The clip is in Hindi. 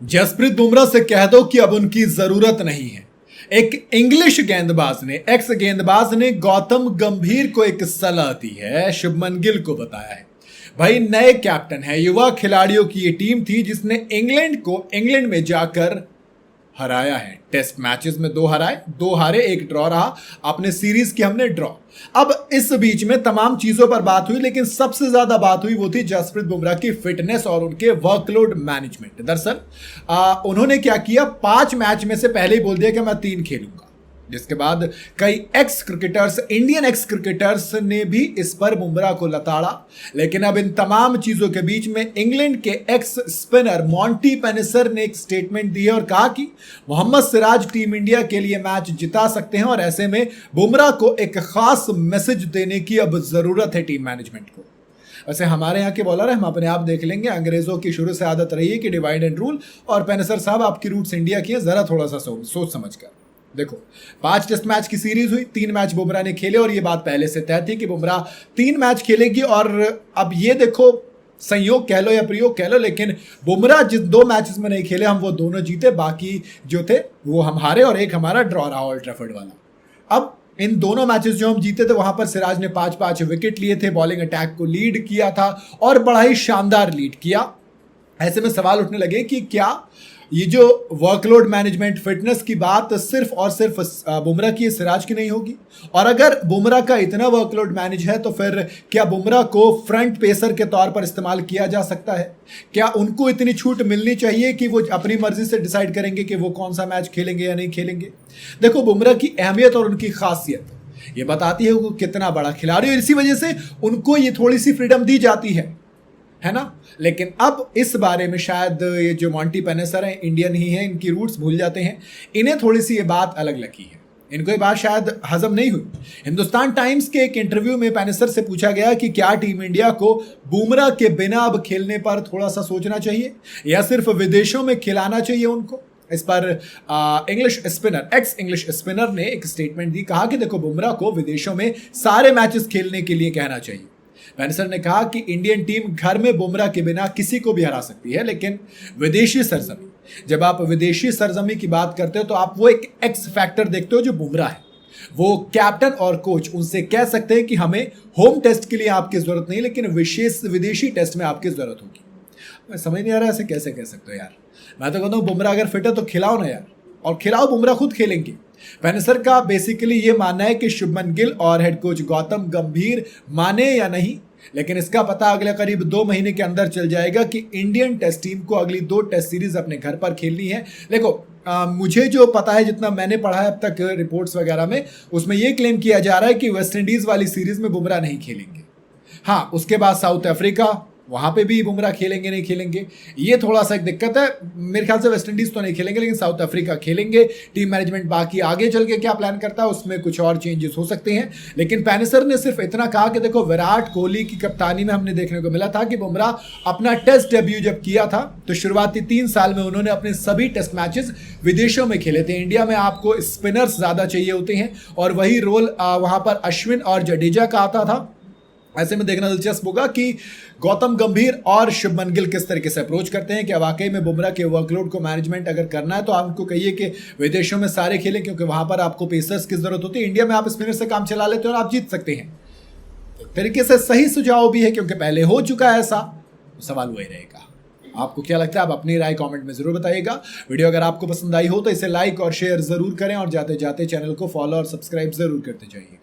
जसप्रीत बुमराह से कह दो कि अब उनकी जरूरत नहीं है। एक इंग्लिश गेंदबाज ने, एक्स गेंदबाज ने गौतम गंभीर को एक सलाह दी है, शुभमन गिल को बताया है। भाई नए कैप्टन है, युवा खिलाड़ियों की ये टीम थी जिसने इंग्लैंड को इंग्लैंड में जाकर हराया है। टेस्ट मैचेस में 2 हराए, 2 हारे, 1 ड्रॉ रहा। अपने सीरीज की हमने ड्रॉ। अब इस बीच में तमाम चीजों पर बात हुई, लेकिन सबसे ज्यादा बात हुई वो थी जसप्रीत बुमराह की फिटनेस और उनके वर्कलोड मैनेजमेंट। दरअसल उन्होंने क्या किया, 5 मैच में से पहले ही बोल दिया कि मैं 3 खेलूंगा, जिसके बाद कई x cricketers, Indian ex cricketers ने भी इस पर बुमराह को लताड़ा। लेकिन अब इन तमाम चीजों के बीच में इंग्लैंड के एक्स स्पिनर मॉन्टी पेनिसर ने एक स्टेटमेंट दी है और कहा कि मोहम्मद सिराज टीम इंडिया के लिए मैच जिता सकते हैं और ऐसे में बुमराह को एक खास मैसेज देने की अब जरूरत है टीम मैनेजमेंट को। वैसे हमारे यहाँ के बॉलर है, हम अपने आप देख लेंगे। अंग्रेजों की शुरू से आदत रही है कि डिवाइड एंड रूल, और पेनिसर साहब आपकी रूट्स इंडिया की है, जरा थोड़ा सा सोच समझ कर देखो। 5 टेस्ट मैच की सीरीज हुई, 3 मैच बुमराह ने खेले और ये बात पहले से तय थी कि बुमराह 3 मैच खेलेगी। और अब ये देखो, संयोग कह लो या प्रयोग कह लो, लेकिन बुमराह जिस 2 मैचेस में नहीं खेले, हम वो दोनों जीते, बाकी जो थे वो हम हारे और एक हमारा ड्रॉ रहा ओल्ड ट्रैफर्ड वाला। अब इन दोनों मैचेस जो हम जीते थे वहां पर सिराज ने 5-5 विकेट लिए थे, बॉलिंग अटैक को लीड किया था और बड़ा ही शानदार लीड किया। ऐसे में सवाल उठने लगे कि क्या ये जो वर्कलोड मैनेजमेंट, फिटनेस की बात सिर्फ और सिर्फ बुमराह की, सिराज की नहीं होगी? और अगर बुमराह का इतना वर्कलोड मैनेज है तो फिर क्या बुमराह को फ्रंट पेसर के तौर पर इस्तेमाल किया जा सकता है? क्या उनको इतनी छूट मिलनी चाहिए कि वो अपनी मर्जी से डिसाइड करेंगे कि वो कौन सा मैच खेलेंगे या नहीं खेलेंगे? देखो, बुमराह की अहमियत और उनकी खासियत ये बताती है वो कितना बड़ा खिलाड़ी है, और इसी वजह से उनको ये थोड़ी सी फ्रीडम दी जाती है ना। लेकिन अब इस बारे में शायद ये जो मॉन्टी पेनिसर हैं, इंडियन ही हैं, इनकी रूट्स भूल जाते हैं, इन्हें थोड़ी सी ये बात अलग लगी है, इनको ये बात शायद हजम नहीं हुई। हिंदुस्तान टाइम्स के एक इंटरव्यू में पेनिसर से पूछा गया कि क्या टीम इंडिया को बुमराह के बिना अब खेलने पर थोड़ा सा सोचना चाहिए या सिर्फ विदेशों में खिलाना चाहिए उनको। इस पर English spinner, x English spinner ने एक स्टेटमेंट दी, कहा कि देखो, बुमराह को विदेशों में सारे मैचेस खेलने के लिए कहना चाहिए। पेनिसर ने कहा कि इंडियन टीम घर में बुमराह के बिना किसी को भी हरा सकती है, लेकिन विदेशी सरजमी, जब आप विदेशी सरजमी की बात करते हो तो आप वो एक एक्स फैक्टर देखते हो जो बुमराह है। वो कैप्टन और कोच उनसे कह सकते हैं कि हमें होम टेस्ट के लिए आपकी जरूरत नहीं, लेकिन विशेष विदेशी टेस्ट में आपकी जरूरत होगी। मैं समझ नहीं आ रहा ऐसे कैसे कह सकते हो यार। मैं तो कहता हूँ बुमराह अगर फिट है तो खिलाओ ना यार, और खिलाओ, बुमराह खुद खेलेंगे। पेनिसर का बेसिकली ये मानना है कि शुभमन गिल और हेड कोच गौतम गंभीर माने या नहीं, लेकिन इसका पता अगले करीब 2 महीने के अंदर चल जाएगा कि इंडियन टेस्ट टीम को अगली 2 टेस्ट सीरीज अपने घर पर खेलनी है। देखो, मुझे जो पता है, जितना मैंने पढ़ा है अब तक रिपोर्ट्स वगैरह में, उसमें यह क्लेम किया जा रहा है कि वेस्ट इंडीज वाली सीरीज में बुमराह नहीं खेलेंगे। हाँ, उसके बाद साउथ अफ्रीका, वहां पे भी बुमराह खेलेंगे नहीं खेलेंगे, ये थोड़ा सा एक दिक्कत है। मेरे ख्याल से वेस्ट इंडीज तो नहीं खेलेंगे, लेकिन साउथ अफ्रीका खेलेंगे। टीम मैनेजमेंट बाकी आगे चल के क्या प्लान करता है उसमें कुछ और चेंजेस हो सकते हैं। लेकिन पेनिसर ने सिर्फ इतना कहा कि देखो, विराट कोहली की कप्तानी में हमने देखने को मिला था कि बुमराह अपना टेस्ट डेब्यू जब किया था तो शुरुआती 3 साल में उन्होंने अपने सभी टेस्ट मैचेस विदेशों में खेले थे। इंडिया में आपको स्पिनर्स ज्यादा चाहिए होते हैं और वही रोल वहां पर अश्विन और जडेजा का आता था। ऐसे में देखना दिलचस्प होगा कि गौतम गंभीर और शुभमन गिल किस तरीके से अप्रोच करते हैं। कि वाकई में बुमराह के वर्कलोड को मैनेजमेंट अगर करना है तो आप उनको कहिए कि विदेशों में सारे खेलें, क्योंकि वहां पर आपको पेसर्स की जरूरत होती है। इंडिया में आप स्पिनर से काम चला लेते हो और आप जीत सकते हैं। एक तरीके से सही सुझाव भी है, क्योंकि पहले हो चुका है ऐसा। तो सवाल वही रहेगा, आपको क्या लगता है? आप अपनी राय कमेंट में जरूर बताइएगा। वीडियो अगर आपको पसंद आई हो तो इसे लाइक और शेयर जरूर करें, और जाते जाते चैनल को फॉलो और सब्सक्राइब जरूर करते जाइएगा।